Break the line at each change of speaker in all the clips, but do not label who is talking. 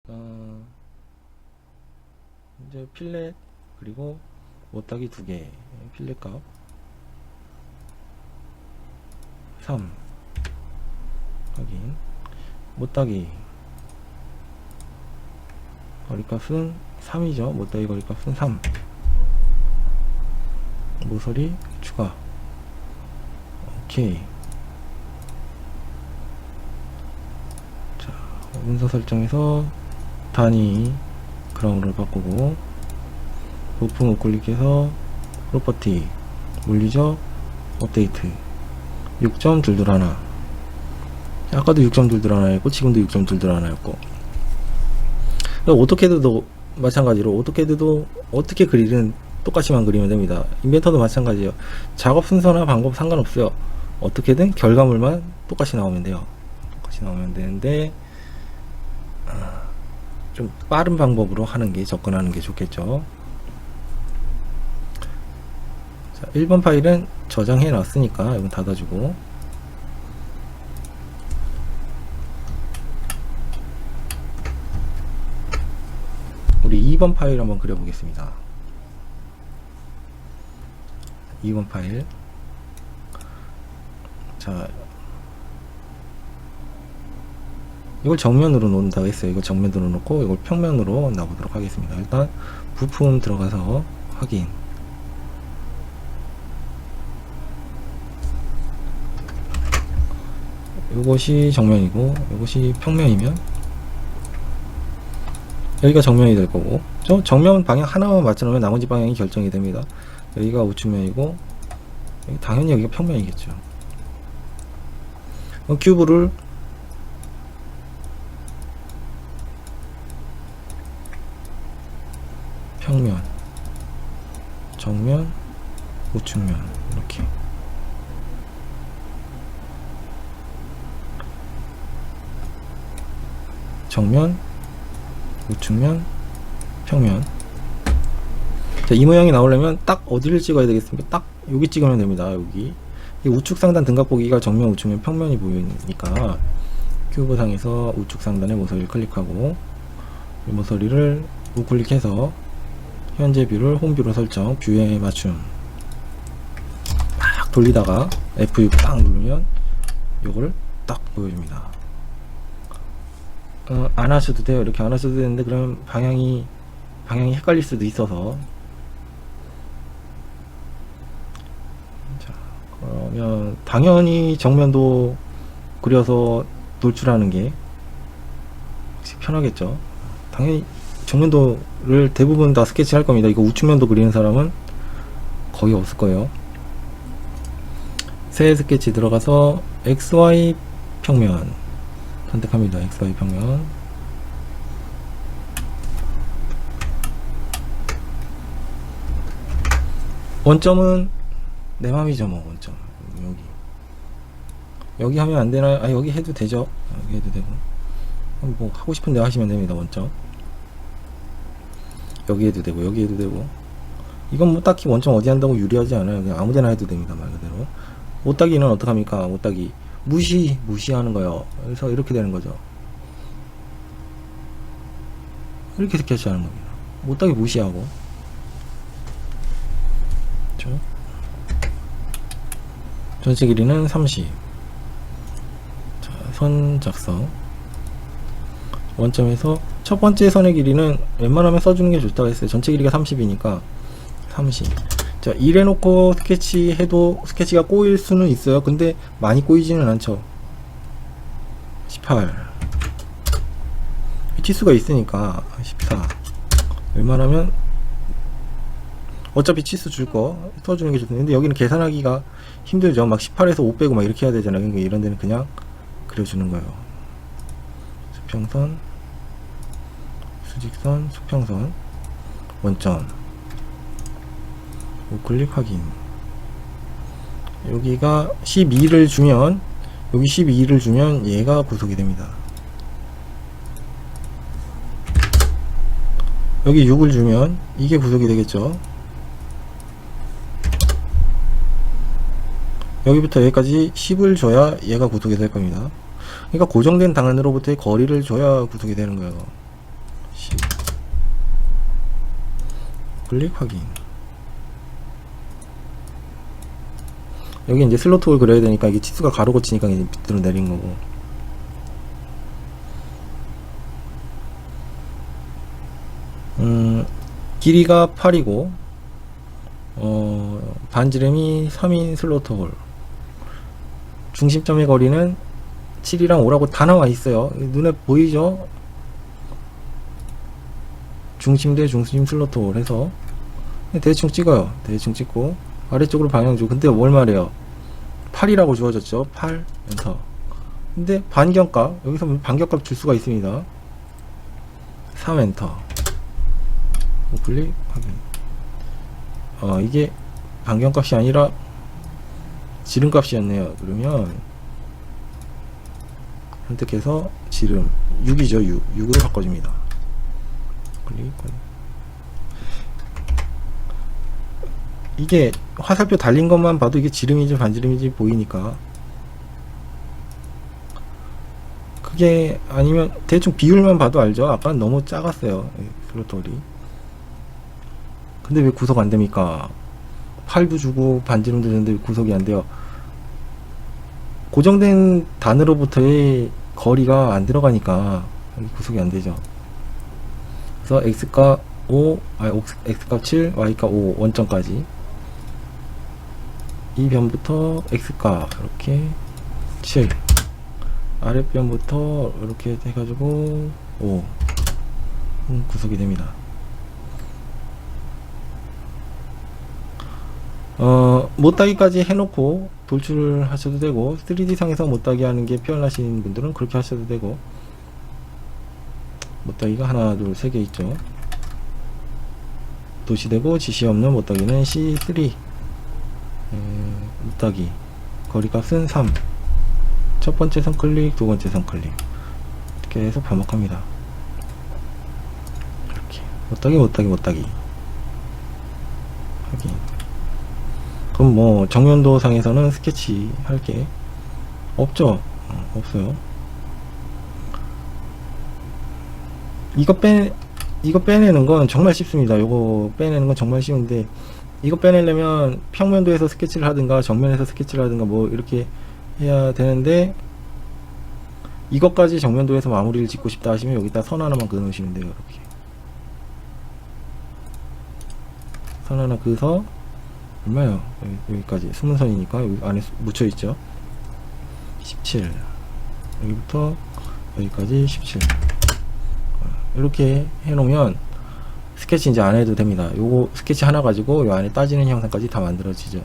이제 필렛 그리고 못따기 2개 필렛 값 3 확인. 못따기 거리값은 3이죠. 못따기 거리값은 3. 모서리 추가. 오케이. 자, 문서 설정에서 단위 그라운드를 바꾸고 부품 우클릭해서 프로퍼티 물리적 업데이트 6.221. 아까도 6.221였고 지금도 6.221였고 오토캐드도 마찬가지로 오토캐드도 어떻게 그리든 똑같이만 그리면 됩니다. 인벤터도 마찬가지예요. 작업 순서나 방법 상관없어요. 어떻게든 결과물만 똑같이 나오면 돼요. 똑같이 나오면 되는데 좀 빠른 방법으로 하는 게 접근하는 게 좋겠죠. 자, 1번 파일은 저장해 놨으니까 이건 닫아주고 우리 2번 파일 한번 그려보겠습니다. 2번 파일. 자, 이걸 정면으로 놓는다고 했어요. 이걸 정면으로 놓고 이걸 평면으로 놔보도록 하겠습니다. 일단 부품 들어가서 확인. 이것이 정면이고 이것이 평면이면 여기가 정면이 될 거고, 저 정면 방향 하나만 맞춰놓으면 나머지 방향이 결정이 됩니다. 여기가 우측면이고 당연히 여기가 평면이겠죠. 큐브를 평면, 정면, 우측면 이렇게 정면, 우측면, 평면. 자, 이 모양이 나오려면 딱 어디를 찍어야 되겠습니까? 딱 여기 찍으면 됩니다. 여기 이 우측 상단 등각 보기가 정면, 우측면, 평면이 보이니까 큐브 상에서 우측 상단의 모서리를 클릭하고 이 모서리를 우클릭해서 현재 뷰를 홈뷰로 설정, 뷰에 맞춤 딱 돌리다가 F6 딱 누르면 요거를 딱 보여줍니다. 안 하셔도 돼요. 이렇게 안 하셔도 되는데 그러면 방향이 헷갈릴 수도 있어서. 자, 그러면 당연히 정면도 그려서 노출하는 게 확실히 편하겠죠. 당연히 정면도를 대부분 다 스케치 할 겁니다. 이거 우측면도 그리는 사람은 거의 없을 거예요. 새 스케치 들어가서 XY 평면 선택합니다. XY 평면. 원점은 내 맘이죠. 뭐 원점 여기 하면 안 되나요? 아, 여기 해도 되죠. 여기 해도 되고 뭐 하고 싶은 데 하시면 됩니다. 원점 여기 해도 되고 여기 해도 되고. 이건 뭐 딱히 원점 어디 한다고 유리하지 않아요. 그냥 아무데나 해도 됩니다. 말 그대로. 못따기는 어떡합니까? 못따기 무시하는 거예요. 그래서 이렇게 되는 거죠. 이렇게 스케치하는 겁니다. 못따기 무시하고. 그렇죠? 전체 길이는 30. 자, 선 작성. 원점에서 첫 번째 선의 길이는 웬만하면 써주는 게 좋다고 했어요. 전체 길이가 30이니까 30. 자, 이래놓고 스케치 해도 스케치가 꼬일 수는 있어요. 근데 많이 꼬이지는 않죠. 18. 치수가 있으니까 14. 웬만하면 어차피 치수 줄 거 써주는 게 좋은데, 근데 여기는 계산하기가 힘들죠. 막 18에서 5 빼고 막 이렇게 해야 되잖아요. 그러니까 이런 데는 그냥 그려주는 거예요. 수평선, 수직선, 수평선, 원점, 우클릭 확인. 여기가 12를 주면, 여기 12를 주면 얘가 구속이 됩니다. 여기 6을 주면 이게 구속이 되겠죠. 여기부터 여기까지 10을 줘야 얘가 구속이 될 겁니다. 그러니까 고정된 당연으로부터의 거리를 줘야 구속이 되는 거예요. 클릭 확인. 여기 이제 슬로트 홀 그려야 되니까 이게 치수가 가로 고치니까 이제 밑으로 내린 거고. 길이가 8이고 반지름이 3인 슬로트 홀. 중심점의 거리는 7이랑 5라고 다 나와 있어요. 눈에 보이죠? 중심 대 중심 슬로트 홀 해서 대충 찍어요. 대충 찍고 아래쪽으로 방향 줘. 근데 뭘 말해요? 8이라고 주어졌죠? 8 엔터. 근데 반경값, 여기서 반경값 줄 수가 있습니다. 3 엔터. 클릭 확인. 이게 반경값이 아니라 지름값이었네요. 그러면 선택해서 지름 6이죠. 6으로 바꿔줍니다. 클릭. 이게 화살표 달린 것만 봐도 이게 지름인지 반지름인지 보이니까, 그게 아니면 대충 비율만 봐도 알죠. 아까 너무 작았어요, 슬로트홀이. 근데 왜 구석 안 됩니까? 8도 주고 반지름도 주는데 왜 구석이 안 돼요? 고정된 단으로부터의 거리가 안 들어가니까 구석이 안 되죠. 그래서 x값 5, x값 7, y값 5 원점까지 이 변부터 x값 이렇게 7, 아랫변부터 이렇게 해가지고 5 구석이 됩니다. 못따기까지 해놓고 돌출을 하셔도 되고, 3D 상에서 못따기 하는 게 편하신 분들은 그렇게 하셔도 되고. 못따기가 하나 둘 세 개 있죠. 도시되고 지시 없는 못따기는 C3. 못따기 거리값은 3. 첫 번째 선클릭, 두 번째 선클릭 이렇게 해서 반복합니다. 이렇게 못따기 확인. 그럼 뭐 정면도 상에서는 스케치 할 게 없죠? 없어요. 이거 빼내는 건 정말 쉽습니다. 요거 빼내는 건 정말 쉬운데, 이거 빼내려면 평면도에서 스케치를 하든가 정면에서 스케치를 하든가 뭐 이렇게 해야 되는데, 이것까지 정면도에서 마무리를 짓고 싶다 하시면 여기다 선 하나만 그어 놓으시면 돼요. 이렇게 선 하나 그어서, 얼마요? 여기까지 수문선이니까 여기 안에 묻혀 있죠. 17. 여기부터 여기까지 17. 이렇게 해놓으면 스케치 이제 안 해도 됩니다. 요거 스케치 하나 가지고 요 안에 따지는 형상까지 다 만들어지죠.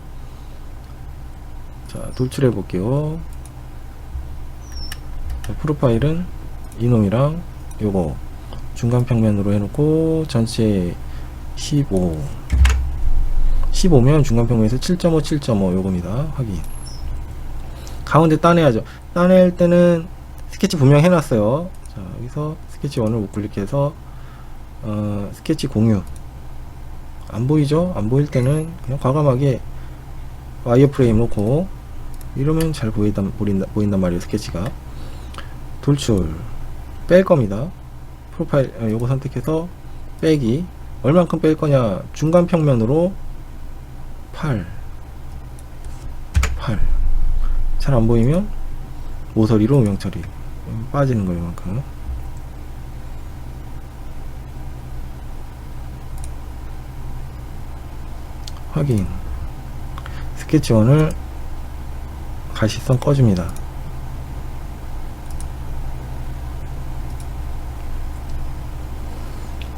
자, 돌출해 볼게요. 자, 프로파일은 이놈이랑 요거 중간 평면으로 해놓고 전체 15면 중간 평면에서 7.5 7.5 요겁니다. 확인. 가운데 따내야죠. 따낼 때는 스케치 분명 해놨어요. 자, 여기서 스케치 1을 우클릭해서 스케치 공유. 안 보이죠? 안 보일 때는 그냥 과감하게 와이어프레임 놓고 이러면 잘 보인단 말이에요. 스케치가. 돌출 뺄 겁니다. 프로파일 요거 선택해서 빼기. 얼만큼 뺄 거냐? 중간 평면으로 8 잘 안 보이면 모서리로 우명 처리. 빠지는 거 이만큼. 확인. 스케치 1을 가시선 꺼줍니다.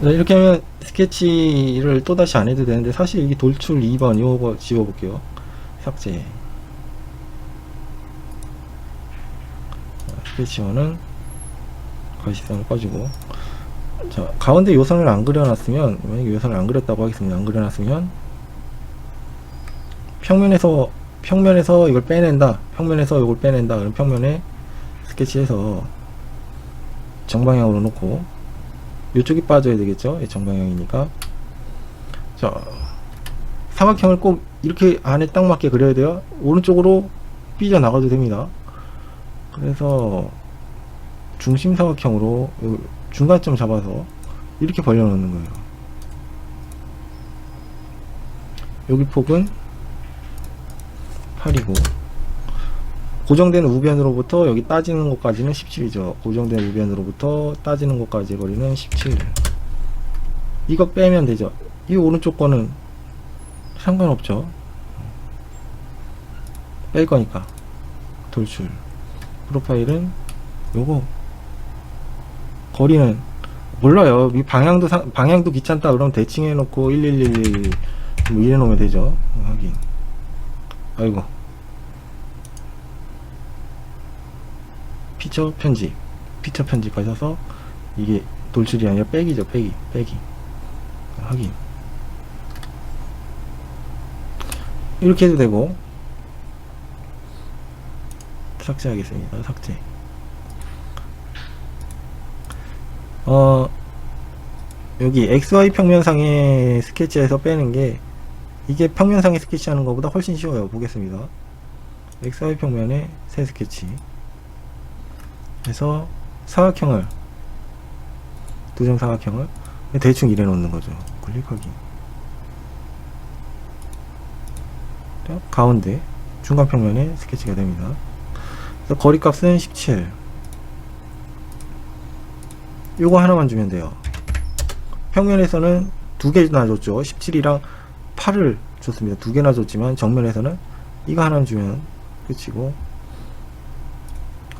이렇게 하면 스케치를 또다시 안 해도 되는데, 사실 이게 돌출 2번 이거 지워볼게요. 삭제. 스케치 1은 가시선을 꺼주고, 자, 가운데 요선을 안 그려놨으면, 만약에 요선을 안 그렸다고 하겠습니다. 안 그려놨으면 평면에서 이걸 빼낸다. 평면에서 이걸 빼낸다. 그럼 평면에 스케치해서 정방향으로 놓고 이쪽이 빠져야 되겠죠. 정방향이니까. 자, 사각형을 꼭 이렇게 안에 딱 맞게 그려야 돼요. 오른쪽으로 삐져나가도 됩니다. 그래서 중심 사각형으로 중간점 잡아서 이렇게 벌려놓는 거예요. 여기 폭은 8이고 고정된 우변으로부터 여기 따지는 것까지는 17이죠. 고정된 우변으로부터 따지는 것까지 거리는 17. 이거 빼면 되죠. 이 오른쪽 거는 상관없죠. 뺄 거니까. 돌출. 프로파일은 요거. 거리는 몰라요. 이 방향도 귀찮다 그러면 대칭 해놓고 1111 뭐 이래 놓으면 되죠. 확인. 아이고. 피처 편집. 피처 편집하셔서 이게 돌출이 아니라 빼기죠. 빼기. 확인. 이렇게 해도 되고. 삭제하겠습니다. 삭제. 여기 XY 평면상의 스케치에서 빼는 게 이게 평면상의 스케치 하는 것보다 훨씬 쉬워요. 보겠습니다. XY 평면의 새 스케치 해서 사각형을 두점 사각형을 대충 이래 놓는 거죠. 클릭하기. 가운데 중간 평면의 스케치가 됩니다. 그래서 거리 값은 17. 요거 하나만 주면 돼요. 평면에서는 두 개나 줬죠. 17이랑 8을 줬습니다. 두 개나 줬지만 정면에서는 이거 하나만 주면 끝이고,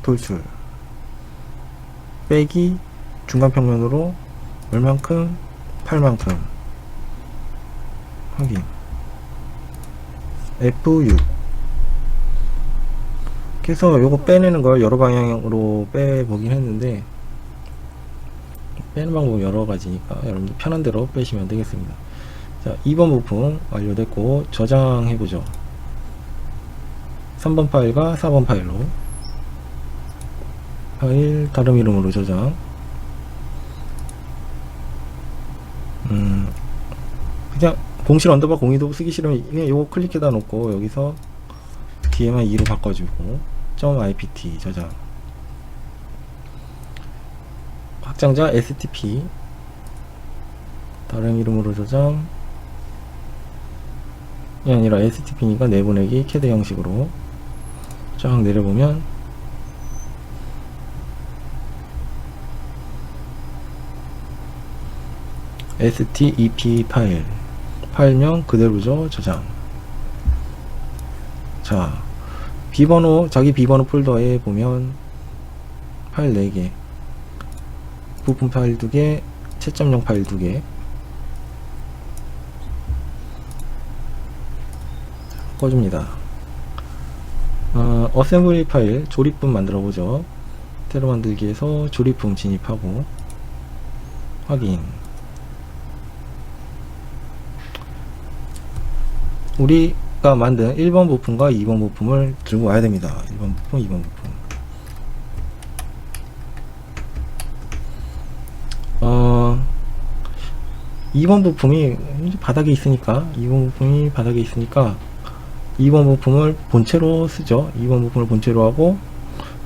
돌출 빼기 중간 평면으로 얼만큼 8만큼 확인. F6. 그래서 요거 빼내는 걸 여러 방향으로 빼보긴 했는데 빼는 방법 여러 가지니까 여러분들 편한 대로 빼시면 되겠습니다. 자, 2번 부품 완료됐고 저장해보죠. 3번 파일과 4번 파일로 파일 다른 이름으로 저장. 그냥 공실 언더바 02도 쓰기 싫으면 그냥 요거 클릭해다 놓고 여기서 뒤에만 2로 바꿔주고 .ipt 저장. 확장자 stp 다른 이름으로 저장. 이 아니라 stp니까 내보내기 캐드 형식으로 쫙 내려보면 step 파일명 그대로죠. 저장. 자, 비번호, 자기 비번호 폴더에 보면 파일 4개, 부품 파일 2개, 채점용 파일 2개. 꺼줍니다. 어셈블리 파일 조립품 만들어 보죠. 테러 만들기에서 조립품 진입하고 확인. 우리가 만든 1번 부품과 2번 부품을 들고 와야 됩니다. 1번 부품, 2번 부품. 2번 부품이 바닥에 있으니까 2번 부품을 본체로 쓰죠. 2번 부품을 본체로 하고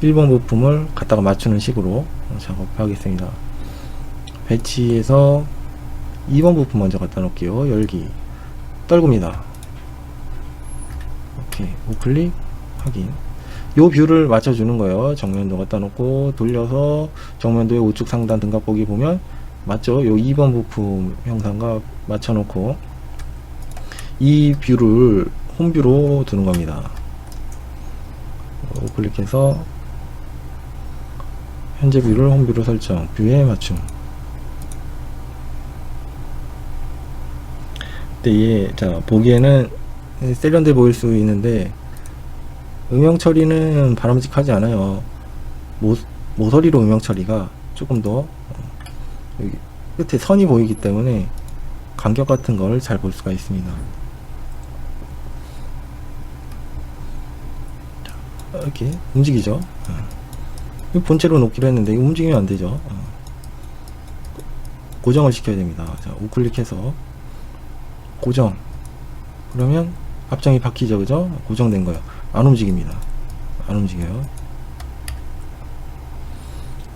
1번 부품을 갖다가 맞추는 식으로 작업하겠습니다. 배치해서 2번 부품 먼저 갖다 놓을게요. 열기 떨굽니다. 오케이, 우클릭 확인. 요 뷰를 맞춰주는 거예요. 정면도 갖다 놓고 돌려서 정면도의 우측 상단 등각 보기 보면 맞죠? 요 2번 부품 형상과 맞춰 놓고 이 뷰를 홈뷰로 두는 겁니다. 우클릭해서 현재 뷰를 홈뷰로 설정, 뷰에 맞춤. 근데 얘, 자, 보기에는 세련돼 보일 수 있는데 음영 처리는 바람직하지 않아요. 모서리로 음영 처리가 조금 더 여기 끝에 선이 보이기 때문에 간격 같은 걸 잘 볼 수가 있습니다. 이렇게 움직이죠. 본체로 놓기로 했는데 이거 움직이면 안 되죠. 고정을 시켜야 됩니다. 자, 우클릭해서 고정. 그러면 앞장이 바뀌죠, 그죠? 고정된 거요. 안 움직입니다. 안 움직여요.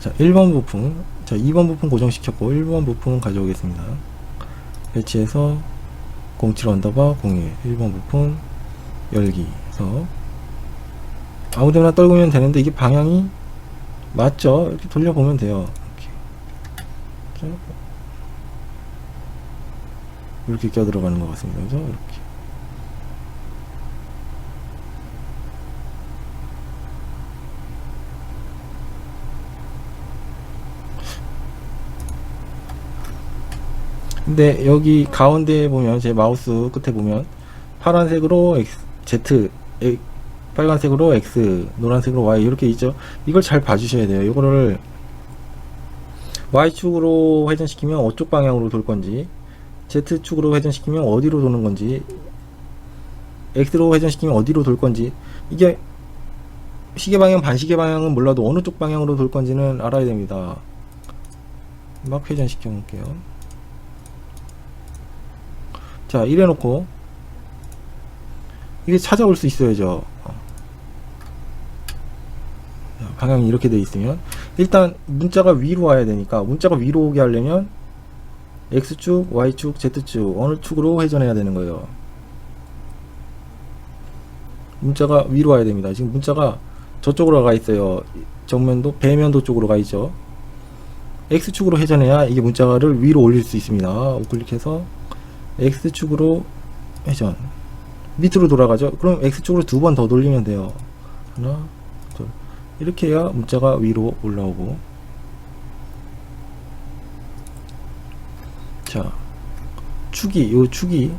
자, 1번 부품. 자, 2번 부품 고정시켰고 1번 부품 가져오겠습니다. 배치해서 07 언더바 01 1번 부품 열기 해서 아무데나 떨구면 되는데 이게 방향이 맞죠? 이렇게 돌려보면 돼요. 이렇게 껴들어가는 것 같습니다. 그죠? 이렇게. 근데 여기 가운데에 보면 제 마우스 끝에 보면 파란색으로 X, Z, 빨간색으로 X, 노란색으로 Y 이렇게 있죠. 이걸 잘 봐주셔야 돼요. 이거를 Y축으로 회전시키면 어쪽 방향으로 돌 건지, Z축으로 회전시키면 어디로 도는 건지, X로 회전시키면 어디로 돌 건지, 이게 시계 방향, 반시계 방향은 몰라도 어느 쪽 방향으로 돌 건지는 알아야 됩니다. 막 회전시켜 놓을게요. 자, 이래 놓고 이게 찾아올 수 있어야죠. 방향이 이렇게 돼 있으면 일단 문자가 위로 와야 되니까, 문자가 위로 오게 하려면 X축, Y축, Z축 어느 축으로 회전해야 되는 거예요. 문자가 위로 와야 됩니다. 지금 문자가 저쪽으로 가 있어요. 정면도, 배면도 쪽으로 가 있죠. X축으로 회전해야 이게 문자를 위로 올릴 수 있습니다. 우클릭해서 X축으로 회전, 밑으로 돌아가죠. 그럼 X축으로 두 번 더 돌리면 돼요. 하나, 둘. 이렇게 해야 문자가 위로 올라오고. 자, 요 축이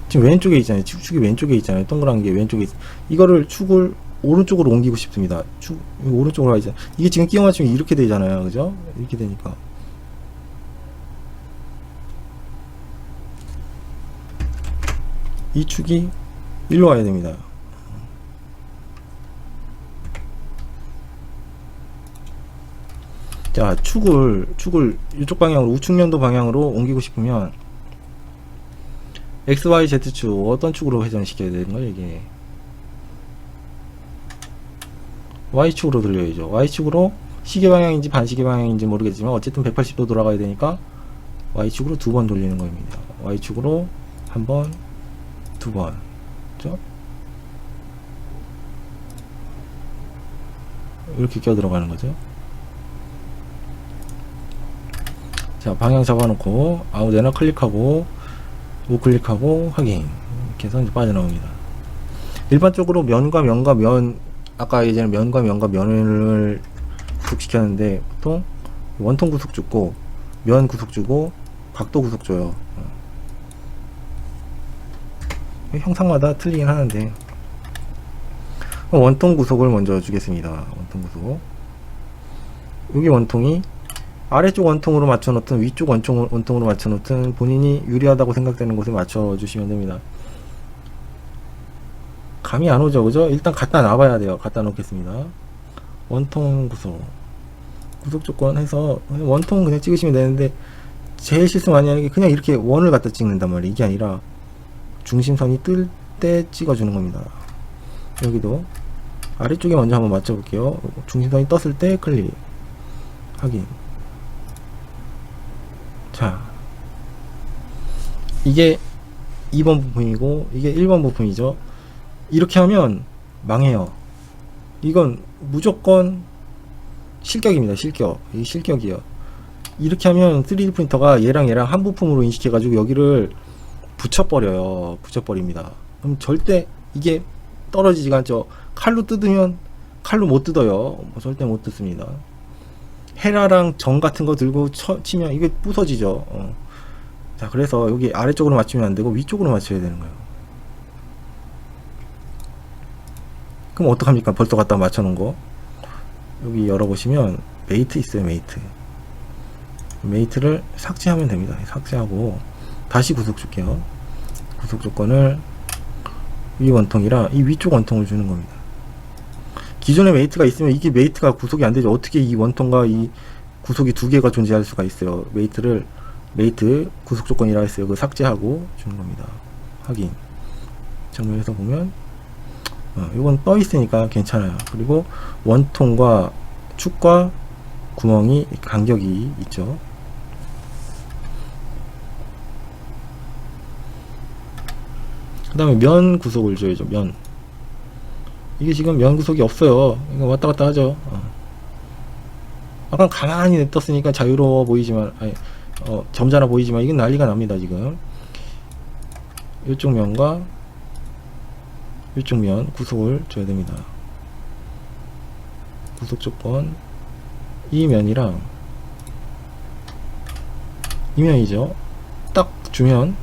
지금 왼쪽에 있잖아요. 축이 왼쪽에 있잖아요. 동그란 게 왼쪽에 이거를 축을 오른쪽으로 옮기고 싶습니다. 오른쪽으로 가야죠. 이게 지금 끼워 맞추면 이렇게 되잖아요. 그죠? 이렇게 되니까 이 축이 일로 와야 됩니다. 자, 축을 이쪽 방향으로, 우측면도 방향으로 옮기고 싶으면 X, Y, Z축 어떤 축으로 회전시켜야 되는 거예요? 이게 Y축으로 돌려야죠. Y축으로 시계 방향인지 반시계 방향인지 모르겠지만 어쨌든 180도 돌아가야 되니까 Y축으로 두 번 돌리는 겁니다. Y축으로 한 번, 두 번. 그렇죠? 이렇게 껴 들어가는 거죠. 자, 방향 잡아놓고 아무데나 클릭하고 우클릭하고 확인, 이렇게 해서 이제 빠져나옵니다. 일반적으로 면과 면, 아까 예전에 면과 면을 구속시켰는데 보통 원통 구속 주고 면 구속 주고 각도 구속 줘요. 형상마다 틀리긴 하는데 원통 구속을 먼저 주겠습니다. 원통 구속. 여기 원통이 아래쪽 원통으로 맞춰 놓든 위쪽 원통으로 맞춰 놓든 본인이 유리하다고 생각되는 곳에 맞춰 주시면 됩니다. 감이 안 오죠, 그죠? 일단 갖다 놔봐야 돼요. 갖다 놓겠습니다. 원통 구속 조건 해서 원통 그냥 찍으시면 되는데, 제일 실수 많이 하는 게 그냥 이렇게 원을 갖다 찍는단 말이에요. 이게 아니라 중심선이 뜰 때 찍어주는 겁니다. 여기도 아래쪽에 먼저 한번 맞춰 볼게요. 중심선이 떴을 때 클릭 확인. 자, 이게 2번 부품이고 이게 1번 부품이죠. 이렇게 하면 망해요. 이건 무조건 실격입니다. 실격. 이 실격이에요. 이렇게 하면 3D 프린터가 얘랑 한 부품으로 인식해 가지고 여기를 붙여버려요. 붙여버립니다. 그럼 절대 이게 떨어지지가 않죠. 칼로 뜯으면 칼로 못 뜯어요. 절대 못 뜯습니다. 헤라랑 정 같은 거 들고 치면 이게 부서지죠. 자, 그래서 여기 아래쪽으로 맞추면 안 되고 위쪽으로 맞춰야 되는 거예요. 그럼 어떡합니까? 벌써 갖다 맞춰 놓은 거. 여기 열어보시면 메이트 있어요. 메이트를 삭제하면 됩니다. 삭제하고 다시 구속 줄게요. 구속 조건을 위 원통이랑 이 위쪽 원통을 주는 겁니다. 기존에 메이트가 있으면 이게 메이트가 구속이 안 되죠. 어떻게 이 원통과 이 구속이 두 개가 존재할 수가 있어요. 메이트 구속 조건이라 했어요. 그 삭제하고 주는 겁니다. 확인. 정면에서 보면 이건 떠 있으니까 괜찮아요. 그리고 원통과 축과 구멍이 간격이 있죠. 그 다음에 면 구속을 줘야죠. 면. 이게 지금 면 구속이 없어요. 이거 왔다 갔다 하죠. 아까 가만히 냅뒀으니까 자유로워 보이지만, 아니, 점잖아 보이지만, 이건 난리가 납니다, 지금. 이쪽 면과 이쪽 면 구속을 줘야 됩니다. 구속 조건. 이 면이랑 이 면이죠. 딱 주면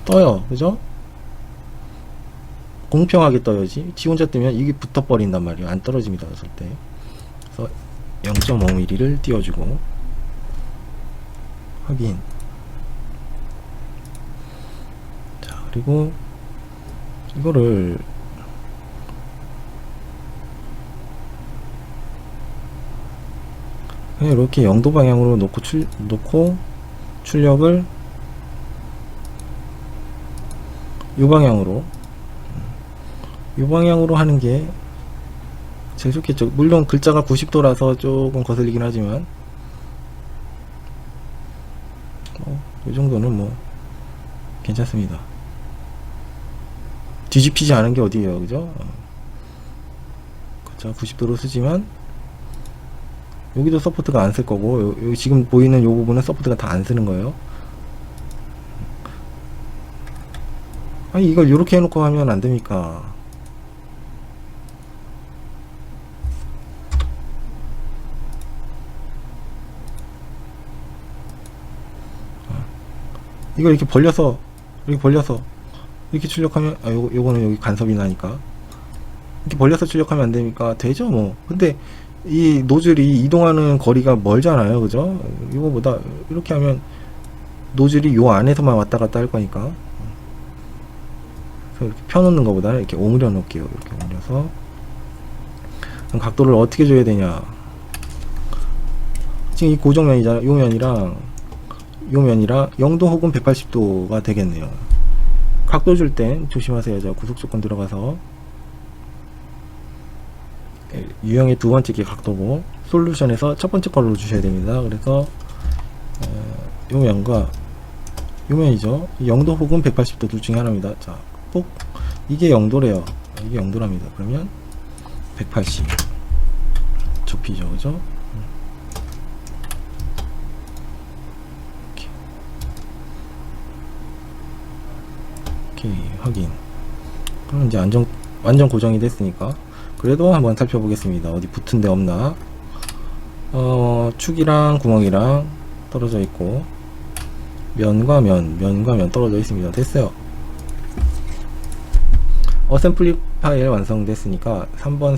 떠요. 그죠? 공평하게 떠야지. 지 혼자 뜨면 이게 붙어버린단 말이에요. 안 떨어집니다. 절대. 그래서 0.5mm를 띄워주고 확인. 자, 그리고 이거를 그냥 이렇게 0도 방향으로 놓고 출력을 이 방향으로 하는 게 제일 좋겠죠. 물론 글자가 90도라서 조금 거슬리긴 하지만 이 정도는 뭐 괜찮습니다. 뒤집히지 않은 게 어디예요, 그죠? 글자 90도로 쓰지만 여기도 서포트가 안 쓸 거고, 여기 지금 보이는 요 부분은 서포트가 다 안 쓰는 거예요. 아니, 이걸 이렇게 해놓고 하면 안 됩니까? 이걸 이렇게 벌려서 이렇게 출력하면, 요거는 여기 간섭이 나니까 이렇게 벌려서 출력하면 안 됩니까? 되죠, 뭐. 근데 이 노즐이 이동하는 거리가 멀잖아요, 그죠? 이거보다 이렇게 하면 노즐이 요 안에서만 왔다 갔다 할 거니까. 그래서 이렇게 펴놓는 것보다는 이렇게 오므려 놓을게요. 이렇게 오므려서. 그럼 각도를 어떻게 줘야 되냐? 지금 이 고정면이잖아. 요 면이랑 0도 혹은 180도가 되겠네요. 각도 줄 땐 조심하세요. 자, 구속 조건 들어가서 유형의 두 번째 게 각도고, 솔루션에서 첫 번째 걸로 주셔야 됩니다. 그래서 요 면과 요 면이죠. 0도 혹은 180도 둘 중에 하나입니다. 자, 꼭 이게 0도래요. 이게 0도랍니다. 그러면 180 좁히죠, 그죠? 오케이, 확인. 그럼 이제 완전 고정이 됐으니까 그래도 한번 살펴보겠습니다. 어디 붙은 데 없나. 축이랑 구멍이랑 떨어져 있고, 면과 면 떨어져 있습니다. 됐어요. 어셈플리 파일 완성됐으니까 3번,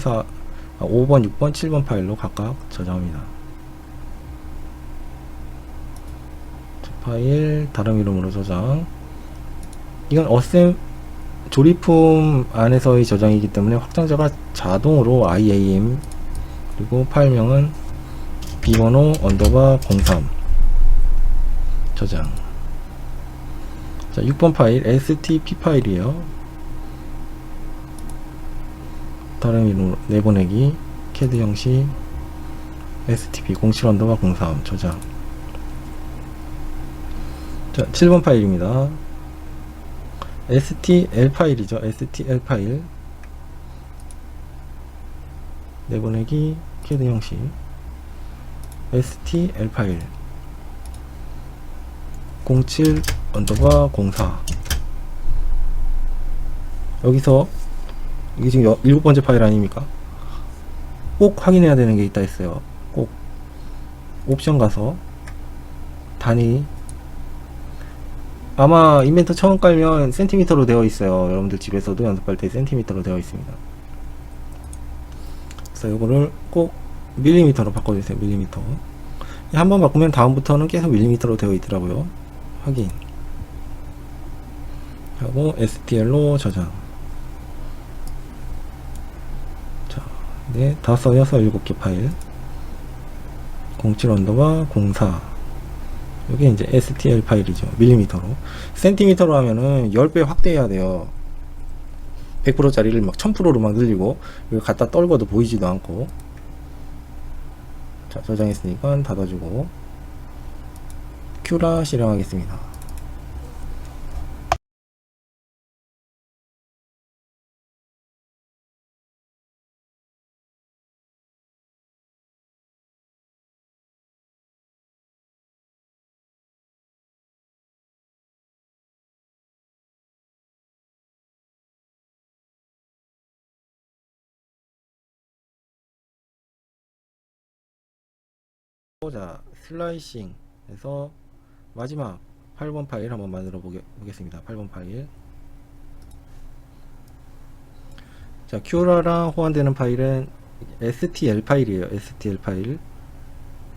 5번, 6번, 7번 파일로 각각 저장합니다. 파일 다른 이름으로 저장. 이건 어셈 조립품 안에서의 저장이기 때문에 확장자가 자동으로 IAM, 그리고 파일명은 비번호 _03 저장. 자, 6번 파일 STP 파일이에요. 다른 이름으로 내보내기 CAD 형식 STP 07 _03 저장. 자, 7번 파일입니다. STL 파일이죠. STL 파일 내보내기 CAD 형식 STL 파일 07 _04. 여기서 이게 지금 7번째 파일 아닙니까? 꼭 확인해야 되는 게 있다 했어요. 꼭 옵션 가서 단위, 아마 인벤터 처음 깔면 센티미터로 되어 있어요. 여러분들 집에서도 연습할 때 센티미터로 되어 있습니다. 그래서 이거를 꼭 밀리미터로 바꿔주세요. 밀리미터. 한번 바꾸면 다음부터는 계속 밀리미터로 되어 있더라고요. 확인 하고 STL로 저장. 자, 네, 5, 6, 7개 파일 07 _04. 이게 이제 STL 파일이죠. 밀리미터로. 센티미터로 하면은 10배 확대해야 돼요. 100%짜리를 막 1000%로 막 늘리고, 이거 갖다 떨궈도 보이지도 않고. 자, 저장했으니까 닫아주고 큐라 실행하겠습니다. 자, 슬라이싱 해서 마지막 8번 파일 한번 만들어 보겠습니다. 8번 파일. 자, 큐라랑 호환되는 파일은 STL 파일이에요. STL 파일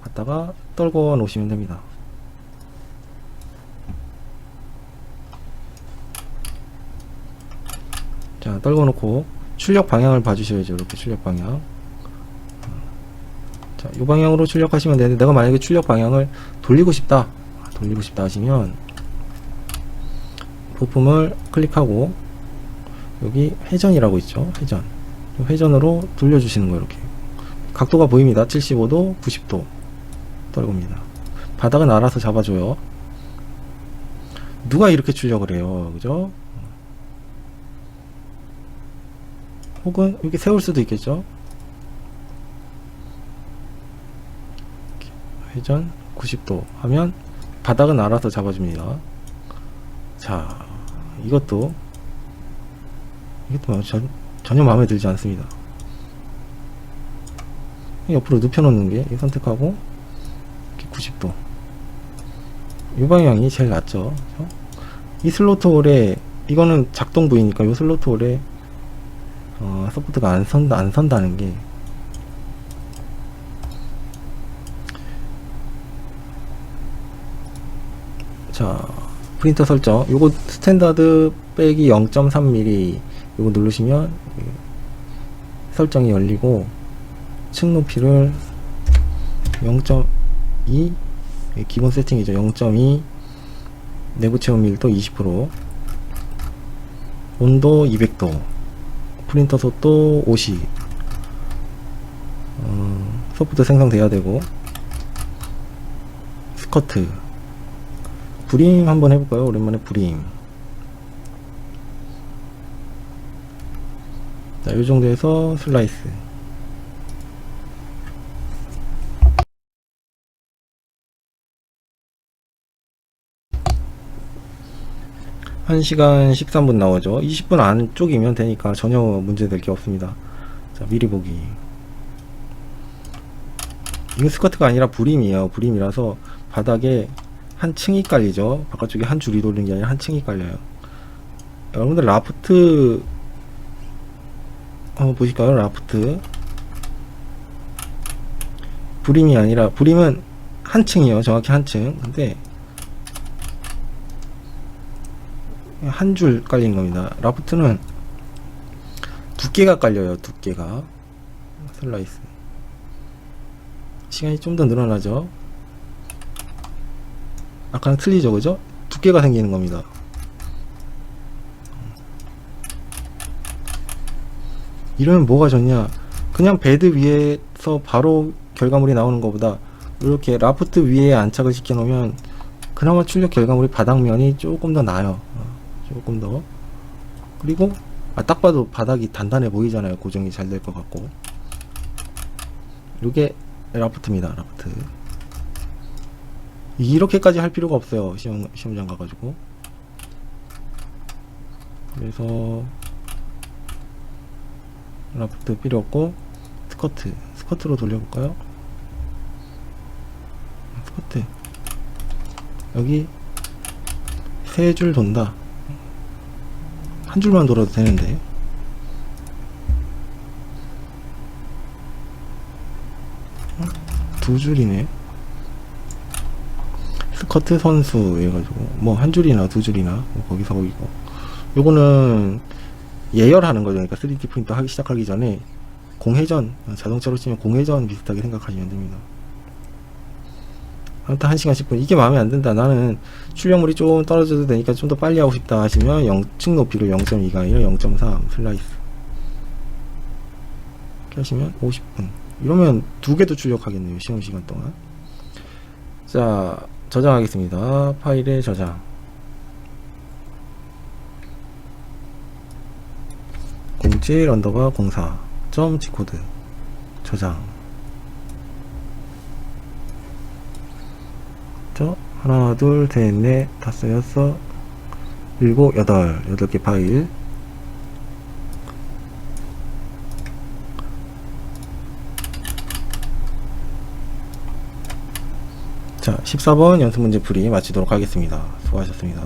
갖다가 떨궈 놓으시면 됩니다. 자, 떨궈 놓고 출력 방향을 봐주셔야죠. 이렇게 출력 방향. 자, 이 방향으로 출력하시면 되는데, 내가 만약에 출력 방향을 돌리고 싶다 하시면 부품을 클릭하고 여기 회전이라고 있죠. 회전으로 돌려주시는 거예요. 이렇게 각도가 보입니다. 75도, 90도 떨굽니다. 바닥은 알아서 잡아줘요. 누가 이렇게 출력을 해요, 그죠? 혹은 이렇게 세울 수도 있겠죠. 회전 90도 하면 바닥은 알아서 잡아줍니다. 자, 이것도 전혀 마음에 들지 않습니다. 옆으로 눕혀놓는 게 선택하고 이렇게 90도 이 방향이 제일 낫죠. 이 슬로트 홀에 이거는 작동 부위니까 이 슬로트 홀에 소프트가 안 선다는 게, 자, 프린터 설정 요거 스탠다드 빼기 0.3mm 요거 누르시면 설정이 열리고, 층 높이를 0.2 기본 세팅이죠. 0.2 내부 체온 밀도 20%, 온도 200도, 프린터 속도 50, 소프트 생성돼야 되고, 스커트 브림 한번 해볼까요? 오랜만에 브림. 자, 이 정도에서 슬라이스. 한 시간 13분 나오죠. 20분 안쪽이면 되니까 전혀 문제될 게 없습니다. 자, 미리 보기. 이건 스커트가 아니라 브림이에요. 브림이라서 바닥에 한 층이 깔리죠. 바깥쪽에 한 줄이 돌리는 게 아니라 한 층이 깔려요. 여러분들 라프트 한번 보실까요? 라프트 브림이 아니라, 브림은 한 층이에요. 정확히 한 층. 근데 한 줄 깔린 겁니다. 라프트는 두께가 깔려요. 두께가. 슬라이스 시간이 좀 더 늘어나죠. 아까랑 틀리죠, 그죠? 두께가 생기는 겁니다. 이러면 뭐가 좋냐, 그냥 베드 위에서 바로 결과물이 나오는 것보다 이렇게 라프트 위에 안착을 시켜 놓으면 그나마 출력 결과물이 바닥면이 조금 더 나아요. 조금 더. 그리고 딱 봐도 바닥이 단단해 보이잖아요. 고정이 잘 될 것 같고. 이게 라프트입니다. 라프트. 이렇게까지 할 필요가 없어요. 시험장 가가지고. 그래서 라프트 필요 없고, 스커트로 돌려볼까요? 스커트 여기 세 줄 돈다. 한 줄만 돌아도 되는데. 두 줄이네. 스커트 선수 해가지고 뭐 한 줄이나 두 줄이나 뭐 거기서 거기고. 요거는 예열하는 거죠. 그러니까 3D 프린터 하기 시작하기 전에 공회전, 자동차로 치면 공회전 비슷하게 생각하시면 됩니다. 아무튼 1시간 10분. 이게 마음에 안 든다, 나는 출력물이 좀 떨어져도 되니까 좀 더 빨리 하고 싶다 하시면 층 높이를 0.2가 아니라 0.3 슬라이스 이렇게 하시면 50분. 이러면 두 개도 출력하겠네요, 시험 시간 동안. 자, 저장하겠습니다. 파일에 저장. 공지 언더바 04 점 G코드 저장. 저 하나 둘 셋 넷 다섯 여섯 일곱 여덟 개 파일. 자, 14번 연습 문제 풀이 마치도록 하겠습니다. 수고하셨습니다.